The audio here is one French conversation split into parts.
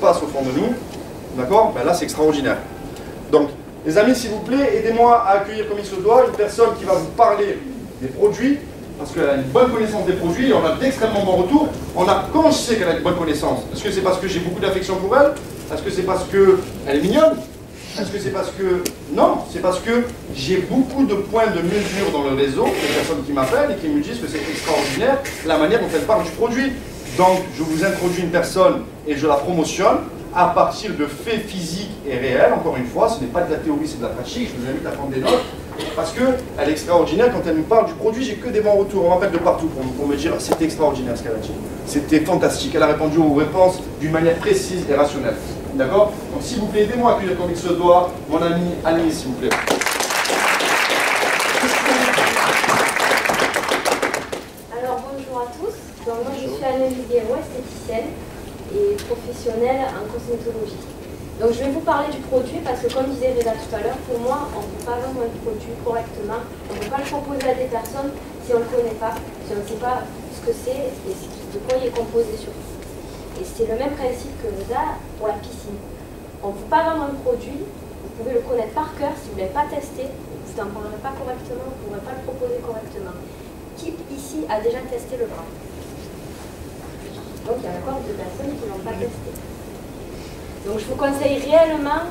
passe au fond de nous, d'accord, ben là c'est extraordinaire. Donc, les amis, s'il vous plaît, aidez-moi à accueillir comme il se doit une personne qui va vous parler des produits, parce qu'elle a une bonne connaissance des produits, et on a d'extrêmement bons retours. Comment je sais qu'elle a une bonne connaissance? Est-ce que c'est parce que j'ai beaucoup d'affection pour elle? Est-ce que c'est parce qu'elle est mignonne? Est-ce que c'est parce que... Non, c'est parce que j'ai beaucoup de points de mesure dans le réseau, des personnes qui m'appellent et qui me disent que c'est extraordinaire la manière dont elle parle du produit. Donc, je vous introduis une personne et je la promotionne à partir de faits physiques et réels. Encore une fois, ce n'est pas de la théorie, c'est de la pratique. Je vous invite à prendre des notes parce qu'elle est extraordinaire. Quand elle nous parle du produit, j'ai que des bons retours. On m'appelle de partout pour me dire c'était extraordinaire ce qu'elle a dit. C'était fantastique. Elle a répondu aux réponses d'une manière précise et rationnelle. D'accord? Donc, s'il vous plaît, aidez-moi à accueillir comme il se doit mon ami Annie, s'il vous plaît. Alors, bonjour à tous. Donc, moi, je suis Annie Guéraud, esthéticienne et professionnelle en cosmétologie. Donc, je vais vous parler du produit parce que, comme disait Reda tout à l'heure, pour moi, on ne peut pas vendre un produit correctement. On ne peut pas le proposer à des personnes si on ne le connaît pas, si on ne sait pas ce que c'est et de quoi il est composé surtout. Et c'est le même principe que Reda pour la piscine. On ne peut pas vendre un produit, vous pouvez le connaître par cœur, si vous ne l'avez pas testé, vous n'en parlerez pas correctement, vous ne pourrez pas le proposer correctement. Qui ici a déjà testé le bras? Donc il y a encore des personnes qui ne l'ont pas testé. Donc je vous conseille réellement,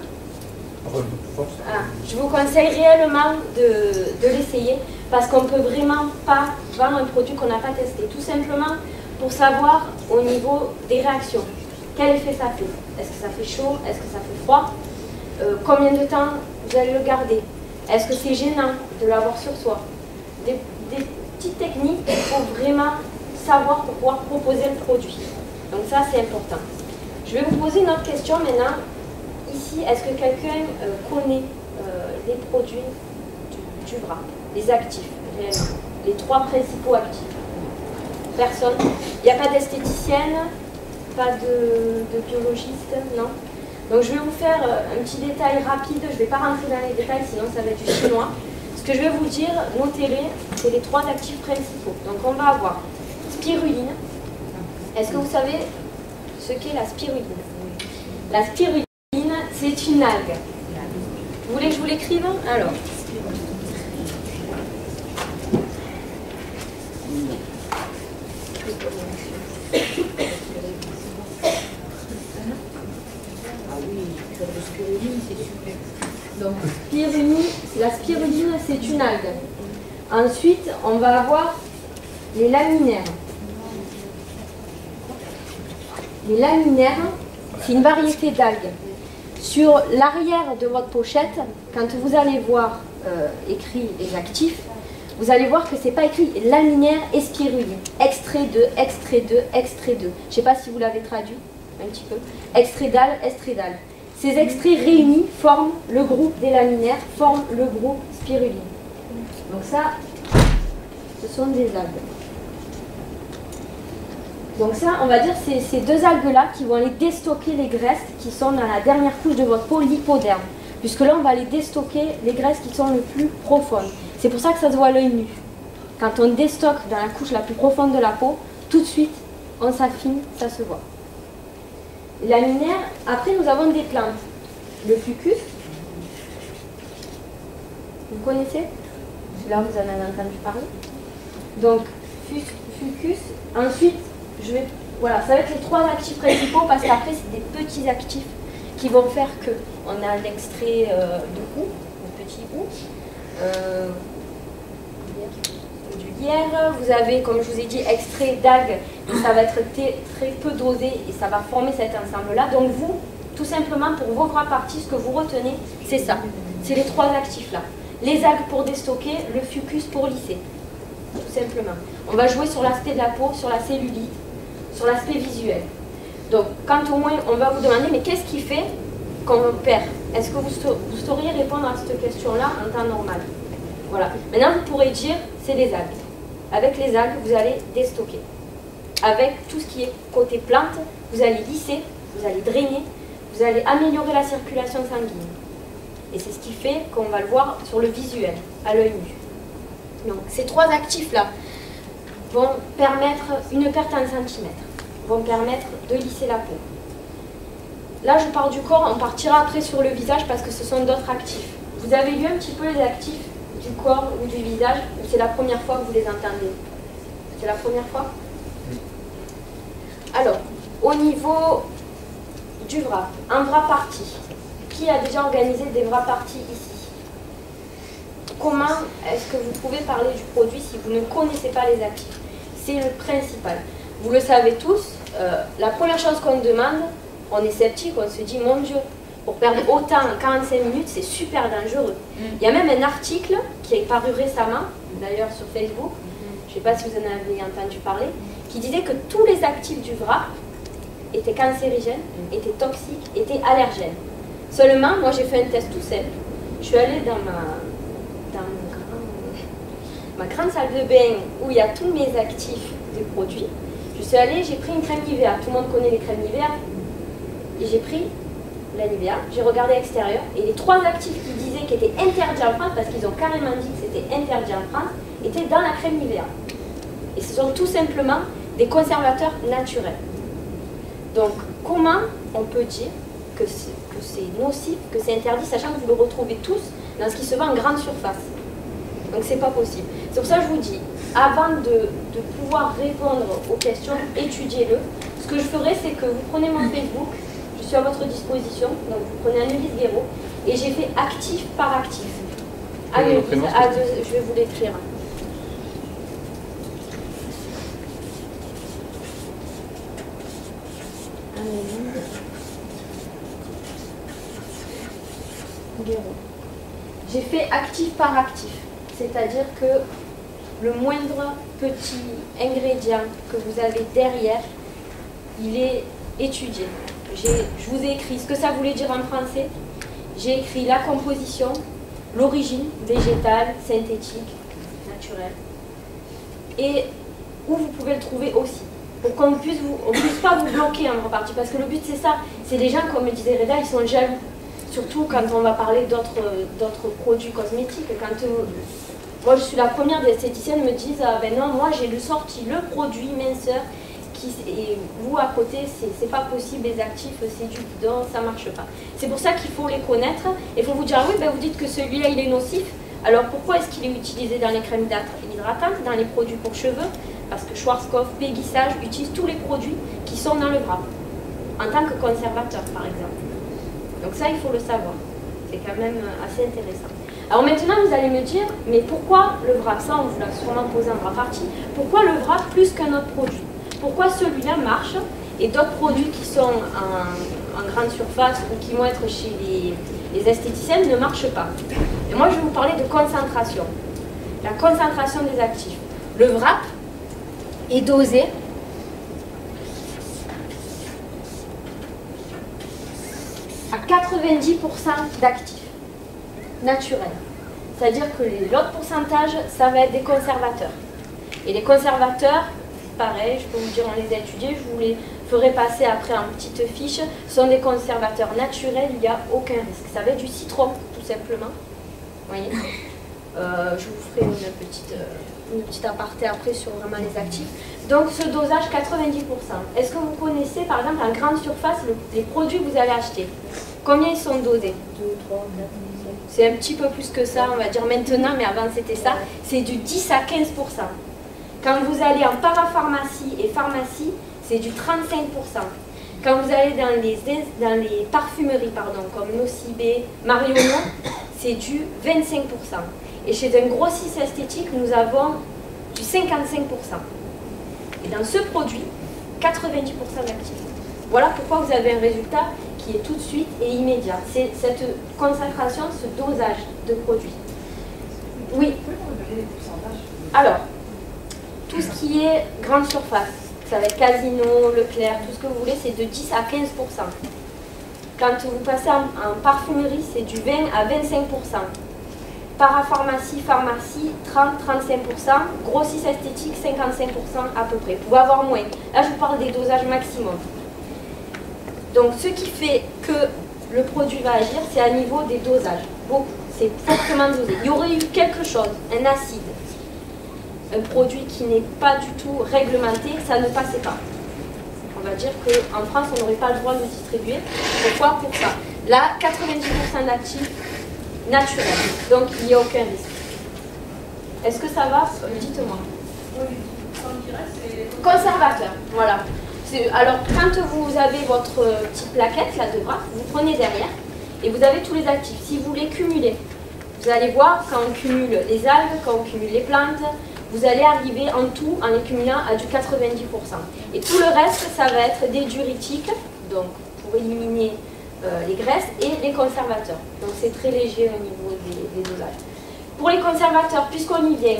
de l'essayer parce qu'on ne peut vraiment pas vendre un produit qu'on n'a pas testé. Tout simplement pour savoir au niveau des réactions, quel effet ça fait. Est-ce que ça fait chaud? Est-ce que ça fait froid? Combien de temps vous allez le garder? Est-ce que c'est gênant de l'avoir sur soi? Des petites techniques qu'il faut vraiment savoir pour pouvoir proposer le produit. Donc ça, c'est important. Je vais vous poser une autre question maintenant. Ici, est-ce que quelqu'un connaît les produits du bras, les actifs, réellement, les 3 principaux actifs? Personne. Il n'y a pas d'esthéticienne, pas de biologiste, non? Donc je vais vous faire un petit détail rapide, je ne vais pas rentrer dans les détails, sinon ça va être du chinois. Ce que je vais vous dire, notez-les, c'est les 3 actifs principaux. Donc on va avoir spiruline. Est-ce que vous savez ce qu'est la spiruline? La spiruline, c'est une algue. Vous voulez que je vous l'écrive? Alors. Donc, la spiruline, c'est une algue. Ensuite, on va avoir les laminaires. Les laminaires, c'est une variété d'algues. Sur l'arrière de votre pochette, quand vous allez voir écrit les actifs, vous allez voir que ce n'est pas écrit laminaire et spiruline. Extrait de, extrait de, extrait de. Je ne sais pas si vous l'avez traduit un petit peu. Extrédal, estrédal. Ces extraits réunis forment le groupe des laminaires, forment le groupe spiruline. Donc ça, ce sont des algues. Donc ça, on va dire, c'est ces 2 algues-là qui vont aller déstocker les graisses qui sont dans la dernière couche de votre peau, l'hypoderme. Puisque là, on va aller déstocker les graisses qui sont les plus profondes. C'est pour ça que ça se voit à l'œil nu. Quand on déstocke dans la couche la plus profonde de la peau, tout de suite, on s'affine, ça se voit. Les laminaires, après, nous avons des plantes. Le fucus, vous connaissez? Là, vous en avez entendu parler. Donc, fucus. Ensuite, voilà, ça va être les 3 actifs principaux parce qu'après, c'est des petits actifs qui vont faire que on a l'extrait de houx, le petit houx, du lierre. Vous avez, comme je vous ai dit, extrait d'algues et ça va être très peu dosé et ça va former cet ensemble-là. Donc vous, tout simplement, pour vos bras parties, ce que vous retenez, c'est ça. C'est les 3 actifs-là. Les algues pour déstocker, le fucus pour lisser. Tout simplement. On va jouer sur l'aspect de la peau, sur la cellulite, sur l'aspect visuel. Donc, quand au moins on va vous demander, mais qu'est-ce qui fait qu'on perd? Est-ce que vous sauriez répondre à cette question-là en temps normal? Voilà. Maintenant, vous pourrez dire, c'est les algues. Avec les algues, vous allez déstocker. Avec tout ce qui est côté plante, vous allez lisser, vous allez drainer, vous allez améliorer la circulation sanguine. Et c'est ce qui fait qu'on va le voir sur le visuel, à l'œil nu. Donc, ces 3 actifs-là vont permettre une perte en centimètres, vont permettre de lisser la peau. Là, je pars du corps, on partira après sur le visage parce que ce sont d'autres actifs. Vous avez lu un petit peu les actifs du corps ou du visage, ou c'est la première fois que vous les entendez? C'est la première fois? Alors, au niveau du wrap, un wrap party. Qui a déjà organisé des wrap parties ici? Comment est-ce que vous pouvez parler du produit si vous ne connaissez pas les actifs? C'est le principal. Vous le savez tous, la première chose qu'on demande, on est sceptique, on se dit, mon Dieu, pour perdre autant en 45 minutes, c'est super dangereux. Il y a même un article qui est paru récemment, d'ailleurs sur Facebook, je ne sais pas si vous en avez entendu parler, qui disait que tous les actifs du wrap étaient cancérigènes, étaient toxiques, étaient allergènes. Seulement, moi j'ai fait un test tout simple. Je suis allée dans ma grande salle de bain où il y a tous mes actifs de produits. Je suis allée, j'ai pris une crème Nivea. Tout le monde connaît les crèmes Nivea. Et j'ai pris la Nivea, j'ai regardé à l'extérieur et les 3 actifs qui disaient qu'ils étaient interdits en France, parce qu'ils ont carrément dit que c'était interdit en France, étaient dans la crème Nivea. Et ce sont tout simplement des conservateurs naturels. Donc, comment on peut dire que c'est nocif, que c'est interdit, sachant que vous le retrouvez tous dans ce qui se vend en grande surface? Donc, c'est pas possible. C'est pour ça que je vous dis, avant de pouvoir répondre aux questions, étudiez-le. Ce que je ferai, c'est que vous prenez mon Facebook, je suis à votre disposition, donc vous prenez Annelise Guéraud, et j'ai fait actif par actif. Annelise, je vais vous l'écrire. J'ai fait actif par actif, c'est-à-dire que le moindre petit ingrédient que vous avez derrière, il est étudié. Je vous ai écrit ce que ça voulait dire en français, j'ai écrit la composition, l'origine, végétale, synthétique, naturelle, et où vous pouvez le trouver aussi. Pour qu'on ne puisse pas vous bloquer en repartie, parce que le but c'est ça, c'est les gens, comme me disait Reda, ils sont jaloux. Surtout quand on va parler d'autres produits cosmétiques. Moi je suis la première des esthéticiennes me disent ah ben non, moi j'ai sorti le produit minceur, et vous à côté c'est pas possible, les actifs c'est du bidon, ça marche pas. C'est pour ça qu'il faut les connaître, et il faut vous dire ah oui ben vous dites que celui-là il est nocif, alors pourquoi est-ce qu'il est utilisé dans les crèmes hydratantes, dans les produits pour cheveux? Parce que Schwarzkopf, Peggy Sage utilisent tous les produits qui sont dans le wrap, en tant que conservateur par exemple. Donc ça, il faut le savoir. C'est quand même assez intéressant. Alors maintenant, vous allez me dire, mais pourquoi le wrap? Ça, on vous l'a sûrement posé en wrap partie. Pourquoi le wrap plus qu'un autre produit? Pourquoi celui-là marche et d'autres produits qui sont en grande surface ou qui vont être chez les esthéticiennes ne marchent pas? Et moi, je vais vous parler de concentration. La concentration des actifs. Le wrap est dosé à 90% d'actifs naturels. C'est-à-dire que l'autre pourcentage, ça va être des conservateurs. Et les conservateurs, pareil, je peux vous dire, on les a étudiés, je vous les ferai passer après en petite fiche, sont des conservateurs naturels, il n'y a aucun risque. Ça va être du citron, tout simplement. Vous voyez, je vous ferai une petite aparté après sur vraiment les actifs. Donc ce dosage 90%. Est-ce que vous connaissez par exemple en grande surface les produits que vous allez acheter? Combien ils sont dosés? 2, 3, 4, 5. C'est un petit peu plus que ça, on va dire maintenant, mais avant c'était ça. C'est du 10 à 15%. Quand vous allez en parapharmacie et pharmacie, c'est du 35%. Quand vous allez dans les parfumeries, comme Nocibé, Marionneau, c'est du 25%. Et chez un grossiste esthétique, nous avons du 55%. Et dans ce produit, 90% d'actifs. Voilà pourquoi vous avez un résultat qui est tout de suite et immédiat. C'est cette concentration, ce dosage de produit. Oui. Alors, tout ce qui est grande surface, ça va être Casino, Leclerc, tout ce que vous voulez, c'est de 10 à 15%. Quand vous passez en parfumerie, c'est du 20 à 25%. Parapharmacie, pharmacie, 30-35%, grossiste esthétique, 55% à peu près. Vous pouvez avoir moins. Là, je vous parle des dosages maximum. Donc, ce qui fait que le produit va agir, c'est à niveau des dosages. Beaucoup. C'est fortement dosé. Il y aurait eu quelque chose, un acide, un produit qui n'est pas du tout réglementé, ça ne passait pas. on va dire qu'en France, on n'aurait pas le droit de le distribuer. Pourquoi? Pour ça. Là, 90% d'actifs naturels, donc il n'y a aucun risque. Est-ce que ça va? Dites-moi. Oui, on dirait c'est... Conservateur, voilà. Alors, quand vous avez votre petite plaquette là de bras, vous prenez derrière et vous avez tous les actifs. Si vous les cumulez, vous allez voir quand on cumule les algues, quand on cumule les plantes, vous allez arriver en tout, en les cumulant, à du 90%. Et tout le reste, ça va être des diurétiques, donc pour éliminer les graisses, et les conservateurs. Donc c'est très léger au niveau des dosages. Pour les conservateurs, puisqu'on y vient,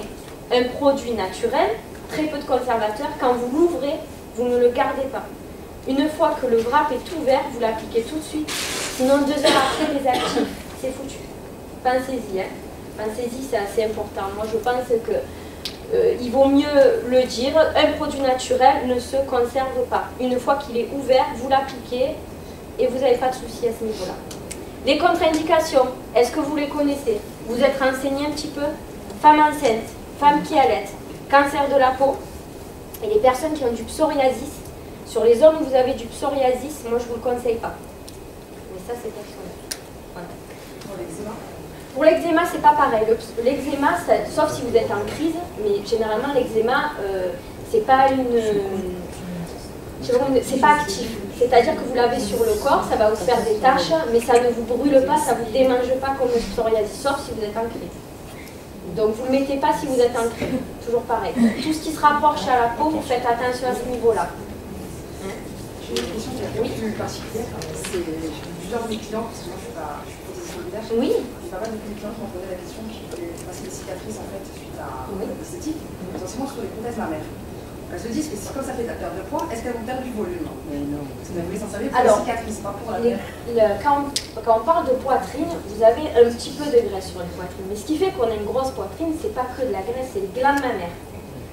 un produit naturel, très peu de conservateurs, quand vous l'ouvrez, vous ne le gardez pas. Une fois que le wrap est ouvert, vous l'appliquez tout de suite. Sinon, 2 heures après, les actifs, c'est foutu. Pensez-y, hein. Pensez-y, c'est assez important. Moi, je pense que il vaut mieux le dire, un produit naturel ne se conserve pas. Une fois qu'il est ouvert, vous l'appliquez et vous n'avez pas de souci à ce niveau-là. Les contre-indications, est-ce que vous les connaissez? Vous êtes renseigné un petit peu? Femme enceinte, femme qui allait, cancer de la peau, et les personnes qui ont du psoriasis. Sur les hommes où vous avez du psoriasis, moi je ne vous le conseille pas. Mais ça c'est personnel. Voilà. Pour l'eczéma? Pour l'eczéma, c'est pas pareil. L'eczéma, sauf si vous êtes en crise, mais généralement l'eczéma, c'est pas c'est pas actif. C'est-à-dire que vous l'avez sur le corps, ça va vous faire des taches, mais ça ne vous brûle pas, ça ne vous démange pas comme le psoriasis, sauf si vous êtes en crise. Donc vous ne le mettez pas si vous êtes en crise. Toujours pareil. Tout ce qui se rapproche à la peau, vous faites attention à ce niveau-là. J'ai une question qui est un peu plus particulière. J'ai plusieurs de mes clients, parce que moi je suis prothésiste solidaire. Oui. J'ai pas mal de mes clients qui m'ont posé la question qui voulaient passer des cicatrices en fait suite à l'esthétique, essentiellement sur les prothèses mammaires. Elles se disent que si comme ça fait de la perte de poids, est-ce qu'elles vont perdre du volume? Mais non. Parce que vous voulez s'en savoir pour les cicatrices, pas pour la quand on parle de poitrine, vous avez un petit peu de graisse sur la poitrine. Mais ce qui fait qu'on a une grosse poitrine, c'est pas que de la graisse, c'est les glandes mammaires.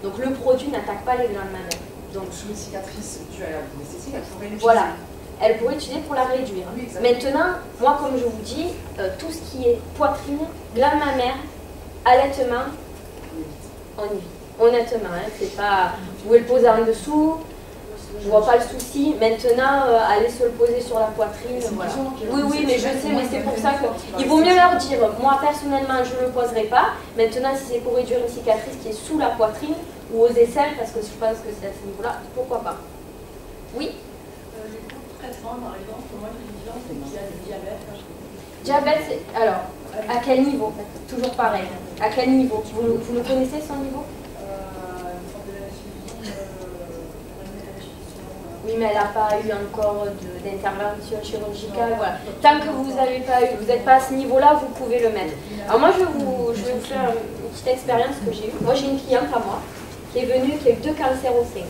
Donc le produit n'attaque pas les glandes mammaires. Donc sur une cicatrice due à l'esthétique, elles pourraient l'utiliser. Voilà. Elle pourrait l'utiliser pour la réduire. Oui, maintenant, moi comme je vous dis, tout ce qui est poitrine, glande mammaire, allaitement, on évite. Honnêtement, hein, c'est pas. Vous pouvez le poser en dessous, je vois pas le souci. Maintenant, allez se le poser sur la poitrine. Voilà. Oui, mais je sais, mais c'est pour ça qu'il vaut mieux leur dire. Moi personnellement, je ne le poserai pas. Maintenant, si c'est pour réduire une cicatrice qui est sous la poitrine ou aux aisselles, parce que je pense que c'est à ce niveau-là, pourquoi pas. Oui. Les traitements, par exemple, moi j'ai une cliente qui a du diabète. Diabète, alors, à quel niveau? Toujours pareil. À quel niveau? Vous le connaissez son niveau? Oui, mais elle n'a pas eu encore d'intervention chirurgicale. Voilà. Tant que vous n'avez pas eu, vous n'êtes pas à ce niveau-là, vous pouvez le mettre. Alors moi, je vais vous faire une petite expérience que j'ai eue. Moi, j'ai une cliente à moi qui est venue, qui a eu 2 cancers au sein.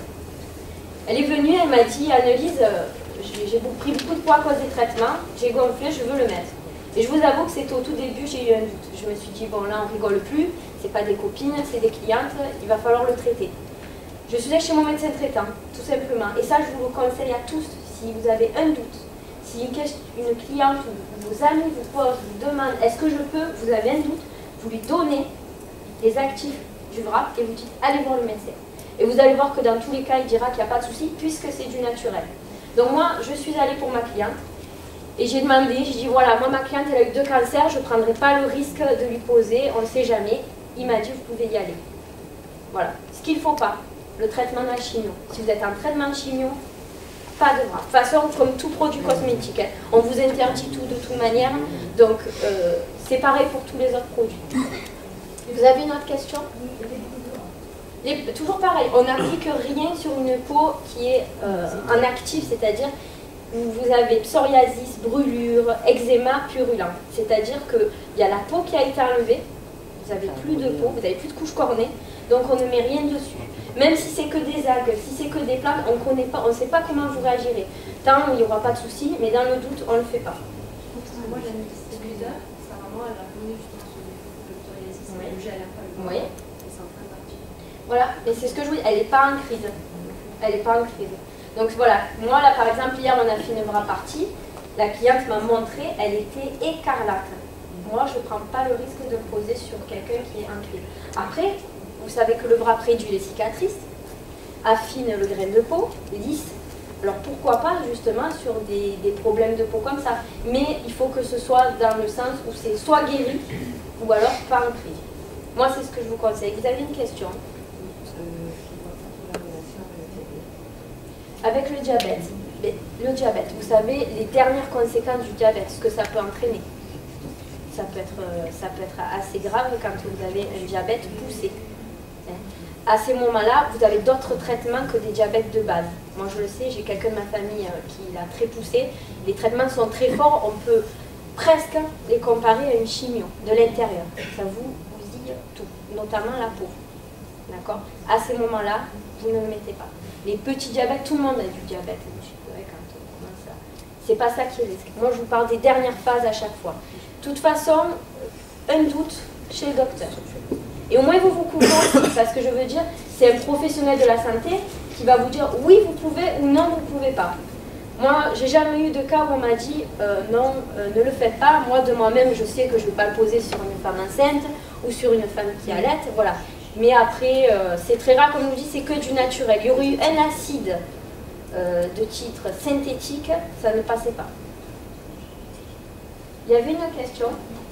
Elle est venue, elle m'a dit, Annelise, j'ai pris beaucoup de poids à cause des traitements, j'ai gonflé, je veux le mettre. Et je vous avoue que c'était au tout début, j'ai eu un doute. Je me suis dit, bon là, on rigole plus, c'est pas des copines, c'est des clientes, il va falloir le traiter. Je suis allée chez mon médecin traitant, tout simplement. Et ça, je vous le conseille à tous, si vous avez un doute, si une cliente ou vos amis vous posent, vous demandent, est-ce que je peux, vous avez un doute, vous lui donnez les actifs du wrap et vous dites, allez voir le médecin. Et vous allez voir que dans tous les cas, il dira qu'il n'y a pas de souci, puisque c'est du naturel. Donc moi, je suis allée pour ma cliente, et j'ai demandé, j'ai dit, voilà, moi, ma cliente, elle a eu 2 cancers, je ne prendrai pas le risque de lui poser, on ne sait jamais. Il m'a dit, vous pouvez y aller. Voilà. Ce qu'il ne faut pas, le traitement de la chimio. Si vous êtes en traitement de chimio, pas de wrap. De toute façon, comme tout produit cosmétique, hein, on vous interdit tout de toute manière. Donc, c'est pareil pour tous les autres produits. Vous avez une autre question? Toujours pareil, on n'applique rien sur une peau qui est en actif, c'est-à-dire où vous avez psoriasis, brûlure, eczéma, purulent. C'est-à-dire qu'il y a la peau qui a été enlevée, vous n'avez plus de peau, vous n'avez plus de couche cornée, donc on ne met rien dessus. Même si c'est que des algues, si c'est que des plantes, on connaît pas, on ne sait pas comment vous réagirez. Tant il n'y aura pas de souci, mais dans le doute, on ne le fait pas. Moi j'ai une distributeur, sa maman elle a connu justement sur le psoriasis, elle bougeait à la fois le Oui. et c'est en train de partir. Voilà, mais c'est ce que je vous dis, elle n'est pas en crise. Elle n'est pas en crise. Donc voilà, moi là par exemple, hier on a fait une bras partie, la cliente m'a montré, elle était écarlate. Moi je ne prends pas le risque de le poser sur quelqu'un qui est en crise. Après, vous savez que le bras réduit les cicatrices, affine le grain de peau, lisse, Alors pourquoi pas justement sur des problèmes de peau comme ça, mais il faut que ce soit dans le sens où c'est soit guéri ou alors pas ancré. Moi c'est ce que je vous conseille. Vous avez une question? Avec le diabète. Mais le diabète, vous savez les dernières conséquences du diabète, ce que ça peut entraîner. Ça peut être assez grave quand vous avez un diabète poussé. À ces moments-là, vous avez d'autres traitements que des diabètes de base. Moi, je le sais, j'ai quelqu'un de ma famille qui l'a très poussé. Les traitements sont très forts, on peut presque les comparer à une chimio de l'intérieur. Ça vous bousille tout, notamment la peau. D'accord? À ces moments-là, vous ne le mettez pas. Les petits diabètes, tout le monde a du diabète un petit peu, quand on commence à... C'est pas ça qui risque. Moi, je vous parle des dernières phases à chaque fois. De toute façon, un doute chez le docteur. Et au moins, vous vous couvrez aussi, parce que je veux dire, c'est un professionnel de la santé qui va vous dire oui, vous pouvez ou non, vous ne pouvez pas. Moi, j'ai jamais eu de cas où on m'a dit non, ne le faites pas. Moi, de moi-même, je sais que je ne vais pas le poser sur une femme enceinte ou sur une femme qui allaite, voilà. Mais après, c'est très rare, comme je vous dis, c'est que du naturel. Il y aurait eu un acide de titre synthétique, ça ne passait pas. Il y avait une question.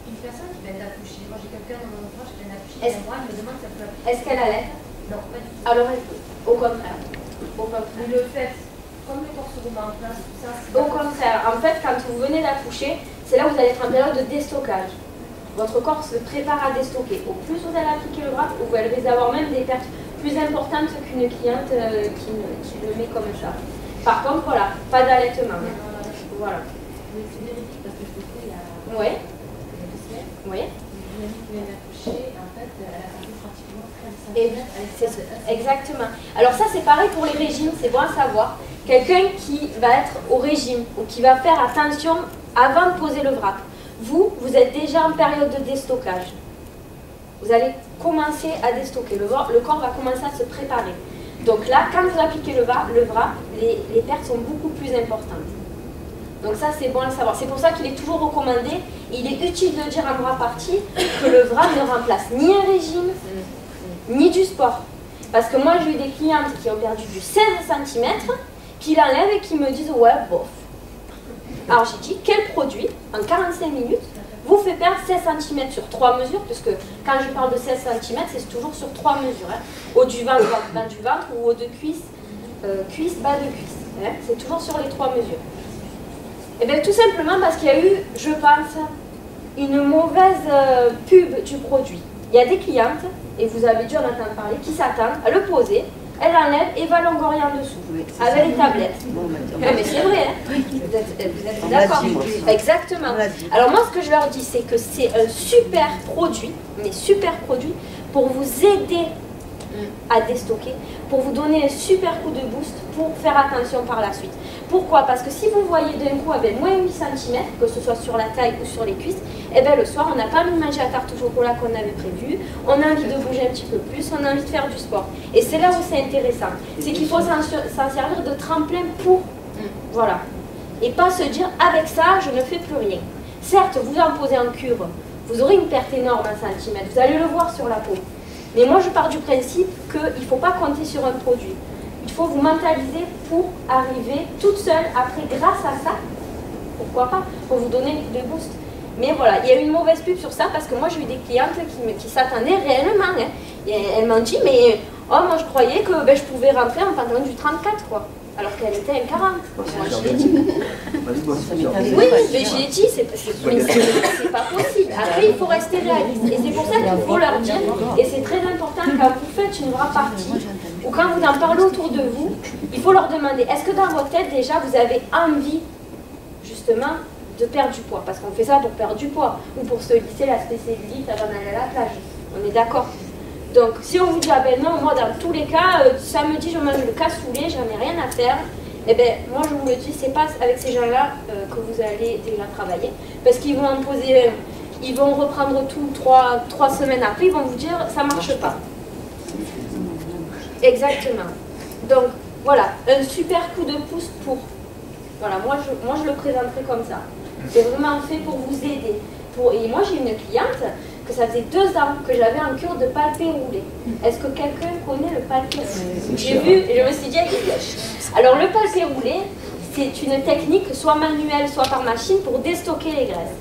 Une personne qui vient d'accoucher, moi j'ai quelqu'un dans mon entourage qui vient d'accoucher, elle me demande si elle peut accoucher. Est-ce qu'elle allait? Non, pas du tout. Alors elle peut, au contraire. Mais le fait, comme le corps se remet en place, tout ça, au contraire, en fait, quand vous venez d'accoucher, c'est là où vous allez être en période de déstockage. Votre corps se prépare à déstocker. Au plus vous allez appliquer le bras, vous allez avoir même des pertes plus importantes qu'une cliente qui le met comme ça. Par contre, voilà, pas d'allaitement. Voilà. Mais c'est véridique parce que je l'ai fait il y a 2 semaines. Oui. Une amie qui vient d'accoucher, en fait, elle a perdu pratiquement 13 cm. Exactement. Alors ça, c'est pareil pour les régimes, c'est bon à savoir. Quelqu'un qui va être au régime ou qui va faire attention avant de poser le wrap. Vous êtes déjà en période de déstockage. Vous allez commencer à déstocker. Le corps va commencer à se préparer. Donc là, quand vous appliquez le wrap, les pertes sont beaucoup plus importantes. Donc ça, c'est bon à savoir. C'est pour ça qu'il est toujours recommandé, et il est utile de dire en bras parti, que le wrap ne remplace ni un régime, ni du sport. Parce que moi, j'ai eu des clientes qui ont perdu du 16 cm, qui l'enlèvent et qui me disent « ouais, bof ». Alors j'ai dit, quel produit, en 45 minutes, vous fait perdre 16 cm sur 3 mesures, puisque quand je parle de 16 cm, c'est toujours sur 3 mesures. Hein. Haut du ventre, bas du ventre, ou haut de cuisse, cuisse, bas de cuisse. Hein. C'est toujours sur les 3 mesures. Et bien tout simplement parce qu'il y a eu, je pense, une mauvaise pub du produit. Il y a des clientes, et vous avez dû en entendre parler, qui s'attendent à le poser, elle enlève et va l'engorer en dessous, oui, avec les tablettes. Mais c'est vrai, hein. Vous êtes d'accord? Exactement. Alors moi, ce que je leur dis, c'est que c'est un super produit, mais super produit, pour vous aider à déstocker, pour vous donner un super coup de boost, pour faire attention par la suite. Pourquoi? Parce que si vous voyez d'un coup avec moins 8 cm, que ce soit sur la taille ou sur les cuisses, et bien le soir, on n'a pas envie de manger la tarte au chocolat qu'on avait prévu, on a envie de bouger un petit peu plus, on a envie de faire du sport. Et c'est là où c'est intéressant, c'est qu'il faut s'en servir de tremplin pour, voilà. Et pas se dire, avec ça, je ne fais plus rien. Certes, vous en posez en cure, vous aurez une perte énorme en centimètres, vous allez le voir sur la peau. Mais moi, je pars du principe qu'il ne faut pas compter sur un produit. Il faut vous mentaliser pour arriver toute seule, après, grâce à ça, pourquoi pas, pour vous donner de boost. Mais voilà, il y a eu une mauvaise pub sur ça, parce que moi, j'ai eu des clientes qui s'attendaient réellement. Hein. Et elles m'ont dit, mais oh, moi, je croyais que je pouvais rentrer en pantalon du 34, quoi. Alors qu'elle était un 40. Moi, je l'ai dit. Oui, mais je l'ai dit, c'est pas possible. Après, il faut rester réaliste. Et c'est pour ça qu'il faut leur dire, et c'est très important quand vous faites une vraie partie, ou quand vous en parlez autour de vous, il faut leur demander, est-ce que dans votre tête, déjà, vous avez envie, justement, de perdre du poids? Parce qu'on fait ça pour perdre du poids, ou pour se lisser la spécialité avant d'aller à la plage. On est d'accord? Donc, si on vous dit, ah ben non, moi dans tous les cas, samedi je mange le cassoulet, j'en ai rien à faire, eh ben moi je vous le dis, c'est pas avec ces gens-là que vous allez déjà travailler, parce qu'ils vont en poser, ils vont reprendre tout 3 semaines après, ils vont vous dire, ça marche pas. Exactement. Donc, voilà, un super coup de pouce pour, voilà, moi je le présenterai comme ça. C'est vraiment fait pour vous aider. Et moi j'ai une cliente, que ça faisait 2 ans que j'avais en cure de palpé roulé. Est-ce que quelqu'un connaît le palpé roulé? J'ai vu et je me suis dit, alors le palpé roulé, c'est une technique soit manuelle, soit par machine pour déstocker les graisses.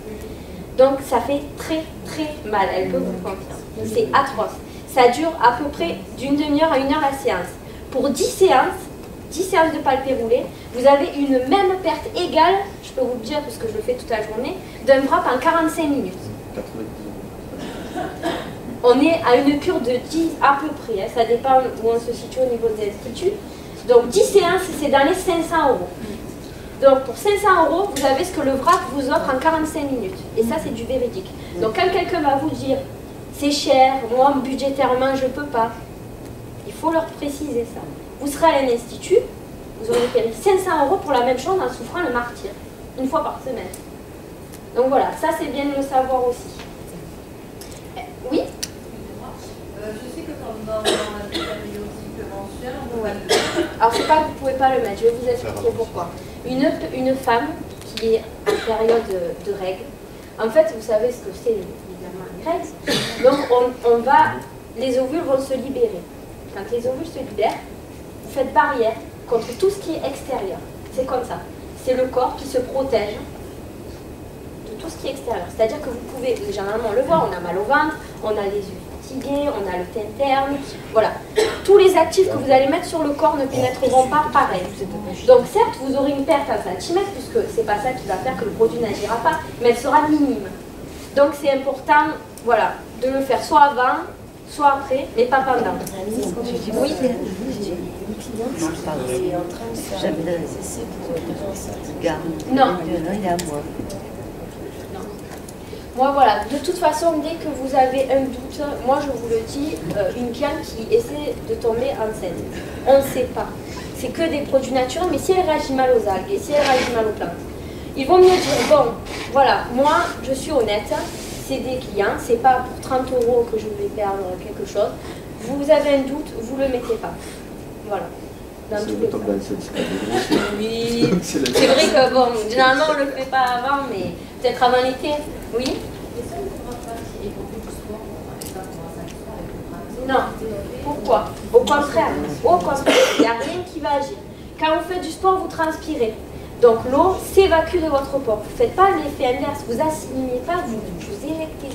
Donc ça fait très très mal, elle peut vous le confirmer. C'est atroce. Ça dure à peu près d'une demi-heure à 1 heure la séance. Pour 10 séances de palpé roulé, vous avez une même perte égale, je peux vous le dire parce que je le fais toute la journée, d'un wrap en 45 minutes. On est à une cure de 10 à peu près, hein, ça dépend où on se situe au niveau des instituts. Donc 10 séances, c'est dans les 500 €. Donc pour 500 €, vous avez ce que le vrac vous offre en 45 minutes. Et ça, c'est du véridique. Donc quand quelqu'un va vous dire, c'est cher, moi budgétairement je ne peux pas, il faut leur préciser ça. Vous serez à l'institut, vous aurez payé 500 € pour la même chose en souffrant le martyre, une fois par semaine. Donc voilà, ça c'est bien de le savoir aussi. Oui? Je sais que pendant la périodique mensuelle, alors c'est pas que vous ne pouvez pas le mettre, je vais vous expliquer pourquoi. Une femme qui est en période de règles, en fait vous savez ce que c'est évidemment les règles, donc les ovules vont se libérer. Quand les ovules se libèrent, vous faites barrière contre tout ce qui est extérieur. C'est comme ça. C'est le corps qui se protège de tout ce qui est extérieur. C'est-à-dire que vous pouvez, généralement on le voit, on a mal au ventre, on a les yeux fatigués, on a le teint terne, voilà. Tous les actifs que vous allez mettre sur le corps ne pénétreront pas pareil. Donc certes, vous aurez une perte à 1 cm, puisque c'est pas ça qui va faire que le produit n'agira pas, mais elle sera minime. Donc c'est important, voilà, de le faire soit avant, soit après, mais pas pendant. Oui. Non. Moi, voilà, de toute façon, dès que vous avez un doute, moi je vous le dis, une cliente qui essaie de tomber enceinte, on ne sait pas. C'est que des produits naturels, mais si elle réagit mal aux algues et si elle réagit mal aux plantes, ils vont mieux dire, bon, voilà, moi je suis honnête, c'est des clients, c'est pas pour 30 € que je vais perdre quelque chose. Vous avez un doute, vous le mettez pas. Voilà. Dans tous les cas. Oui, c'est vrai que bon, généralement on le fait pas avant, mais peut-être avant l'été. Oui. Non. Pourquoi? Au contraire. Il n'y a rien qui va agir. Quand vous faites du sport, vous transpirez. Donc l'eau s'évacue de votre corps. Vous ne faites pas l'effet inverse, vous assimilez pas, vous électez.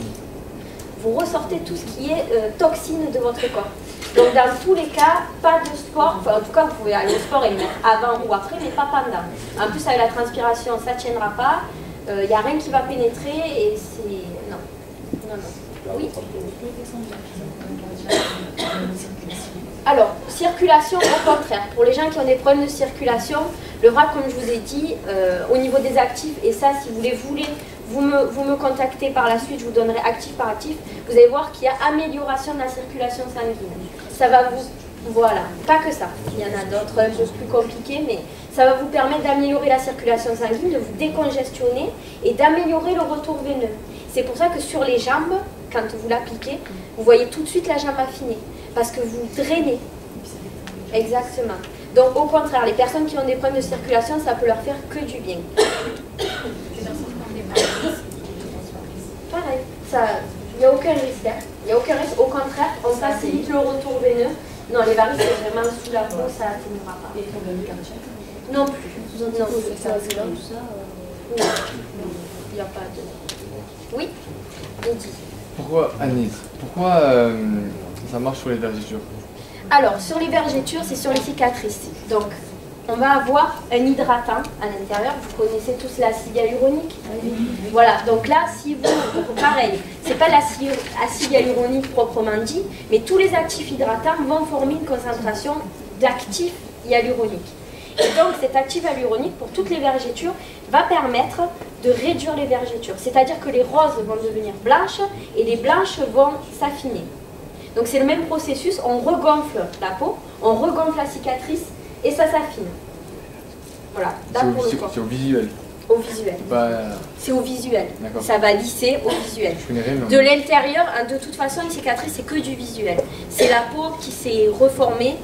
Vous ressortez tout ce qui est toxine de votre corps. Donc dans tous les cas, pas de sport, enfin, en tout cas vous pouvez aller au sport et le mettre avant ou après, mais pas pendant. En plus avec la transpiration, ça ne tiendra pas, il n'y a rien qui va pénétrer et c'est... Non. Oui. Alors, circulation au contraire. Pour les gens qui ont des problèmes de circulation, le vrac, comme je vous ai dit, au niveau des actifs, et ça, si vous les voulez, vous me contactez par la suite, je vous donnerai actif par actif, vous allez voir qu'il y a amélioration de la circulation sanguine. Ça va vous... Voilà, pas que ça. Il y en a d'autres un peu plus compliqués, mais ça va vous permettre d'améliorer la circulation sanguine, de vous décongestionner et d'améliorer le retour veineux. C'est pour ça que sur les jambes, quand vous l'appliquez, vous voyez tout de suite la jambe affinée, parce que vous drainez. Exactement. Donc au contraire, les personnes qui ont des problèmes de circulation, ça peut leur faire que du bien. Pareil, il n'y a aucun risque. Il n'y a aucun risque. Au contraire, on facilite le retour veineux. Non, les varices, c'est vraiment sous la peau, ça n'atténuera pas. Les problèmes cardiaques? Non plus. Non, il n'y a pas de... Oui, Eddy. Pourquoi, Agnès, ça marche sur les vergetures? Alors, sur les vergetures, c'est sur les cicatrices. Donc, on va avoir un hydratant à l'intérieur. Vous connaissez tous l'acide hyaluronique. Voilà, donc là, si vous... Pareil, c'est pas l'acide hyaluronique proprement dit, mais tous les actifs hydratants vont former une concentration d'actifs hyaluroniques. Et donc, cet actif hyaluronique, pour toutes les vergetures, va permettre de réduire les vergetures. C'est-à-dire que les roses vont devenir blanches et les blanches vont s'affiner. Donc, c'est le même processus. On regonfle la peau, on regonfle la cicatrice et ça s'affine. Voilà. C'est au visuel. Au visuel. C'est au visuel. Ça va lisser au visuel. De l'intérieur, de toute façon, une cicatrice, c'est que du visuel. C'est la peau qui s'est reformée.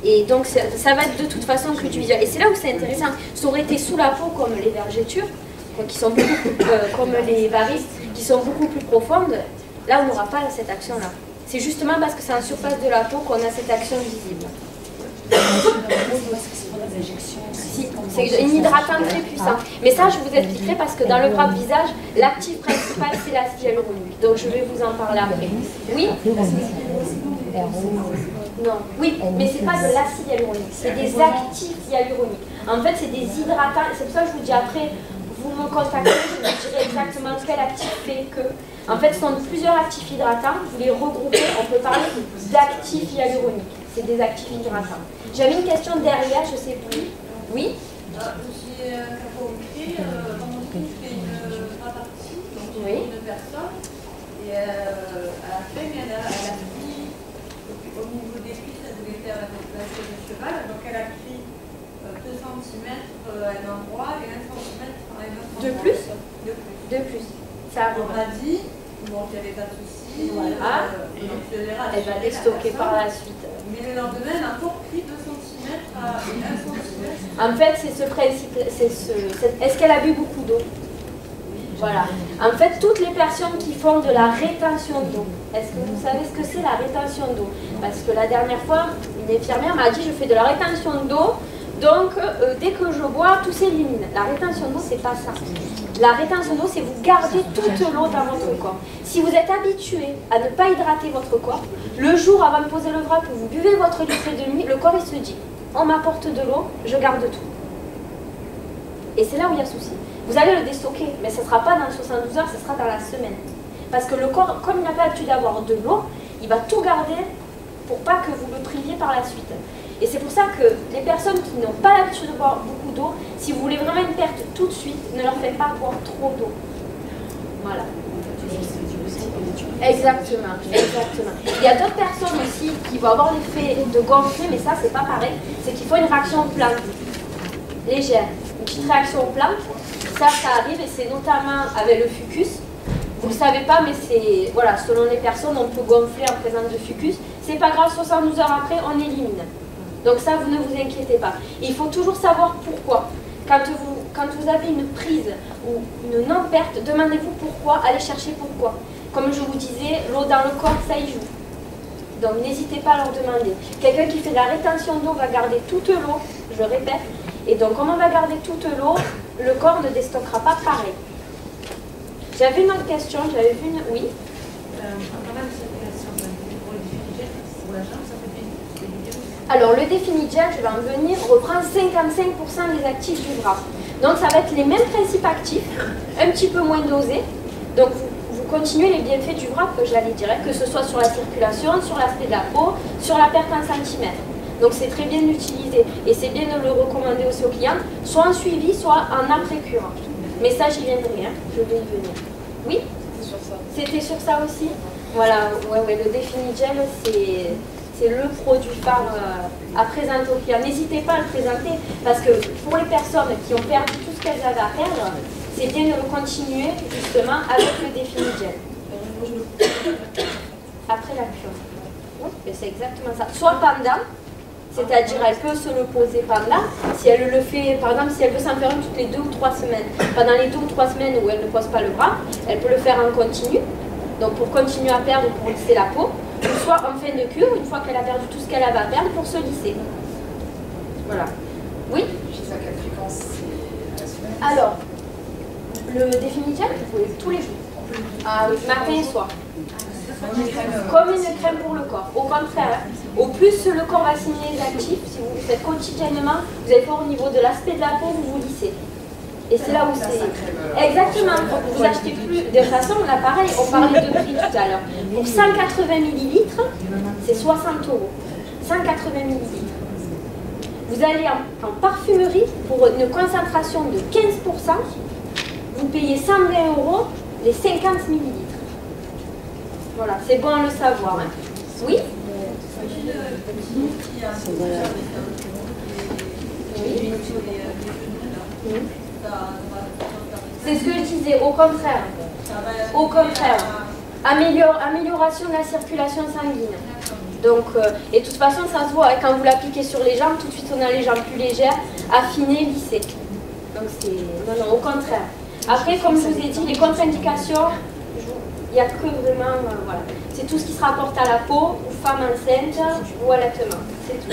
Et donc ça va être de toute façon que du visuel. Et c'est là où c'est intéressant. Ça aurait été sous la peau comme les vergetures, qui sont beaucoup plus, comme les varices, qui sont beaucoup plus profondes. Là, on n'aura pas cette action-là. C'est justement parce que c'est en surface de la peau qu'on a cette action visible. Si, c'est une hydratante très puissante. Mais ça, je vous expliquerai parce que dans le propre visage, l'actif principal, c'est l'acide hyaluronique. Donc, je vais vous en parler après. Oui? Non, oui, mais c'est pas de l'acide hyaluronique, c'est des actifs hyaluroniques. En fait, c'est des hydratants. C'est pour ça que je vous dis après, vous me contactez, je vous dirai exactement quel actif fait que. En fait, ce sont plusieurs actifs hydratants. Vous les regroupez, on peut parler d'actifs hyaluroniques. C'est des actifs hydratants. J'avais une question derrière, je ne sais plus. Oui? J'ai compris, dans mon film, je fais une partie, donc une personne, et à la fin, elle a pris, au niveau des cuisses, elle devait faire la queue de cheval, donc elle a pris 2 cm à un endroit et 1 cm à un autre endroit. De plus? De plus. Ça on m'a dit, bon, qu'il n'y avait pas de souci, elle va les stocker par la suite. Mais le lendemain, elle a encore pris 2 cm à 1 cm. En fait, c'est ce principe. Est-ce qu'elle a bu beaucoup d'eau? Voilà. En fait, toutes les personnes qui font de la rétention d'eau, est-ce que vous savez ce que c'est la rétention d'eau? Parce que la dernière fois, une infirmière m'a dit je fais de la rétention d'eau, donc dès que je bois, tout s'élimine. La rétention d'eau, c'est pas ça. La rétention d'eau, c'est vous gardez toute l'eau dans votre corps. Si vous êtes habitué à ne pas hydrater votre corps, le jour avant de poser le wrap, vous buvez votre litre et demi, le corps il se dit on m'apporte de l'eau, je garde tout. Et c'est là où il y a souci. Vous allez le déstocker, mais ce ne sera pas dans 72 heures, ce sera dans la semaine. Parce que le corps, comme il n'a pas l'habitude d'avoir de l'eau, il va tout garder pour pas que vous le priviez par la suite. Et c'est pour ça que les personnes qui n'ont pas l'habitude de boire beaucoup d'eau, si vous voulez vraiment une perte tout de suite, ne leur faites pas boire trop d'eau. Voilà. Exactement, exactement. Il y a d'autres personnes aussi qui vont avoir l'effet de gonfler, mais ça c'est pas pareil. C'est qu'il faut une réaction aux plantes légère, une petite réaction aux plantes. Ça arrive et c'est notamment avec le fucus. Vous ne le savez pas, mais c'est voilà, selon les personnes, on peut gonfler en présence de fucus. C'est pas grave, 72 heures après, on élimine. Donc ça, vous ne vous inquiétez pas. Et il faut toujours savoir pourquoi. Quand vous avez une prise ou une non-perte, demandez-vous pourquoi, allez chercher pourquoi. Comme je vous disais, l'eau dans le corps, ça y joue. Donc n'hésitez pas à leur demander. Quelqu'un qui fait de la rétention d'eau va garder toute l'eau, je répète. Et donc comme on va garder toute l'eau, le corps ne déstockera pas pareil. J'avais une autre question, j'avais vu une... Oui. Alors le Définigel, je vais en venir, reprend 55% des actifs du bras. Donc ça va être les mêmes principes actifs, un petit peu moins dosés. Donc vous continuez les bienfaits du bras que j'allais dire, que ce soit sur la circulation, sur l'aspect de la peau, sur la perte en centimètres. Donc c'est très bien d'utiliser et c'est bien de le recommander aussi aux clients, soit en suivi, soit en après-cure. Mais ça j'y viendrai, hein. Je vais y venir. Oui? C'était sur ça aussi? Voilà, ouais, le Définigel, c'est le produit phare à présenter aux clients. N'hésitez pas à le présenter parce que pour les personnes qui ont perdu tout ce qu'elles avaient à perdre, c'est bien de le continuer justement avec le Définigel. Après la cure. Oui, c'est exactement ça. Soit pendant, c'est-à-dire elle peut se le poser pendant, si elle le fait, par exemple, si elle veut s'en faire une toutes les 2 ou 3 semaines, pendant les 2 ou 3 semaines où elle ne pose pas le bras, elle peut le faire en continu, donc pour continuer à perdre, pour lisser la peau, ou soit en fin de cure, une fois qu'elle a perdu tout ce qu'elle avait à perdre, pour se lisser. Voilà. Oui? Jusqu'à quelle fréquence c'est la semaine? Alors, le Définigel, vous pouvez tous les jours. Ah oui, matin et soir. Comme une crème pour le corps. Au contraire, au plus le corps va signer les actifs, si vous le faites quotidiennement, vous allez voir au niveau de l'aspect de la peau, vous vous lissez. Et c'est là où c'est... Exactement, vous achetez plus... De toute façon, là pareil, on parlait de prix tout à l'heure. Pour 180 ml, c'est 60 €. 180 ml. Vous allez en parfumerie, pour une concentration de 15%, vous payez 120 € les 50 ml. Voilà, c'est bon à le savoir. Hein. Oui? C'est ce que je disais, au contraire. Au contraire. Amélioration de la circulation sanguine. Donc, et de toute façon, ça se voit. Hein, quand vous l'appliquez sur les jambes, tout de suite on a les jambes plus légères, affinées, lissées. Donc c'est... Non, au contraire. Après, comme je vous ai dit, les contre-indications, Il n'y a que vraiment, voilà. C'est tout ce qui se rapporte à la peau, aux femmes enceintes ou à l'allaitement. C'est tout.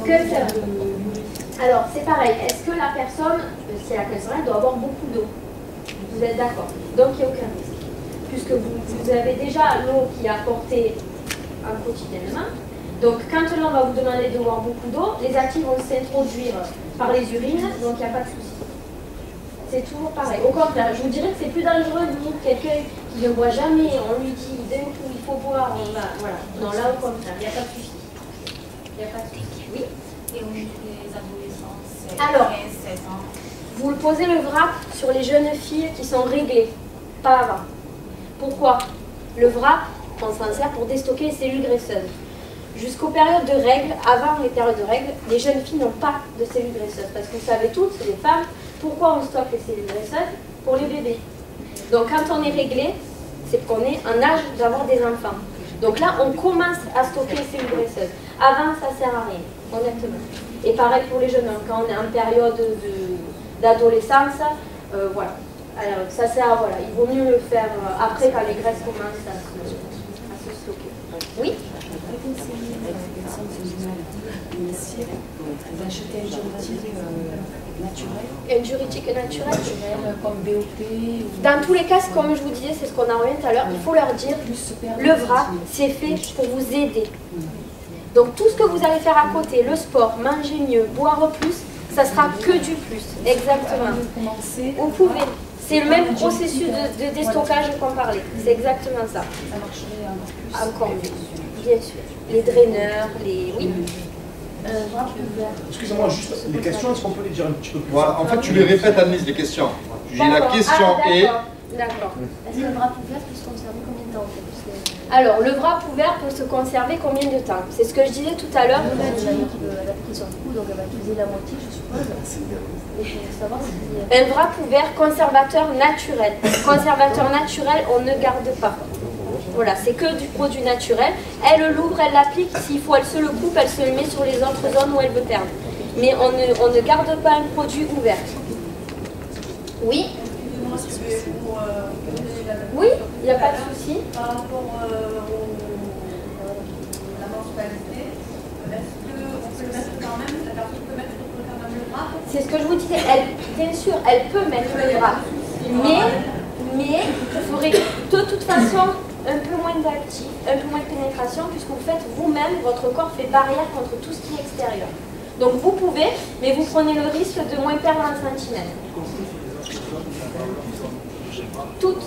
Que seule. Alors, c'est pareil. Est-ce que la personne, si elle a qu'elle doit avoir beaucoup d'eau? Vous êtes d'accord? Donc, il n'y a aucun risque. Puisque vous avez déjà l'eau qui est apportée quotidiennement. Donc, quand là, on va vous demander de boire beaucoup d'eau, les actifs vont s'introduire par les urines, donc il n'y a pas de souci. C'est toujours pareil. Au contraire, je vous dirais que c'est plus dangereux de vous, quelqu'un qui ne boit jamais, on lui dit d'un coup il faut boire, on va, voilà. Non, là au contraire, il n'y a pas de souci. Il n'y a pas de souci. Oui. Et au niveau des adolescents, c'est 15-16 ans. Vous le posez le VRAP sur les jeunes filles qui sont réglées, pas avant. Pourquoi? Le VRAP, on s'en sert pour déstocker les cellules graisseuses. Jusqu'aux périodes de règles, avant les périodes de règles, les jeunes filles n'ont pas de cellules graisseuses. Parce que vous savez toutes, les femmes, pourquoi on stocke les cellules graisseuses? Pour les bébés. Donc quand on est réglé, c'est qu'on est en âge d'avoir des enfants. Donc là, on commence à stocker les cellules graisseuses. Avant, ça ne sert à rien, honnêtement. Et pareil pour les jeunes hommes, quand on est en période d'adolescence, voilà. Alors, ça sert, voilà. Il vaut mieux le faire après, quand les graisses commencent à se stocker. Oui? D'acheter un diurétique naturel. Un diurétique naturel. Comme BOP. Dans tous les cas, comme je vous disais, c'est ce qu'on a revu tout à l'heure, il faut leur dire le VRAP, c'est fait pour vous aider. Donc tout ce que vous allez faire à côté, le sport, manger mieux, boire plus, ça sera que du plus. Exactement. Vous pouvez. C'est le même processus de déstockage qu'on parlait. C'est exactement ça. Ça marcherait encore mieux. Bien sûr. Les draineurs, les... Oui. Excusez-moi, juste les questions, est-ce qu'on peut les dire un petit peu plus? Voilà, en fait, tu les répètes, Annelise, les questions. Tu dis la question est... D'accord. Est-ce que le VRAP ouvert peut se conserver combien de temps en fait? Alors, le VRAP ouvert peut se conserver combien de temps? C'est ce que je disais tout à l'heure. Elle a dit qu'il veut l'appliquer sur le cou, donc elle va utiliser la moitié, je suppose. Et je veux savoir si... Un VRAP ouvert, conservateur naturel. Conservateur naturel, on ne garde pas. Voilà, c'est que du produit naturel. Elle l'ouvre, elle l'applique. S'il faut, elle se le coupe, elle se le met sur les autres zones où elle veut perdre. Mais on ne garde pas un produit ouvert. Oui? Excusez-moi si je vais vous donner la Oui, il n'y a pas de souci. Par rapport à la mensualité, est-ce qu'on peut le mettre quand même? La personne peut mettre quand même le VRAP? C'est ce que je vous disais. Bien sûr, elle peut mettre le VRAP. Mais vous ferez de toute façon un peu moins d'actif, un peu moins de pénétration, puisque vous faites vous-même, votre corps fait barrière contre tout ce qui est extérieur. Donc vous pouvez, mais vous prenez le risque de moins perdre un centimètre. Toutes.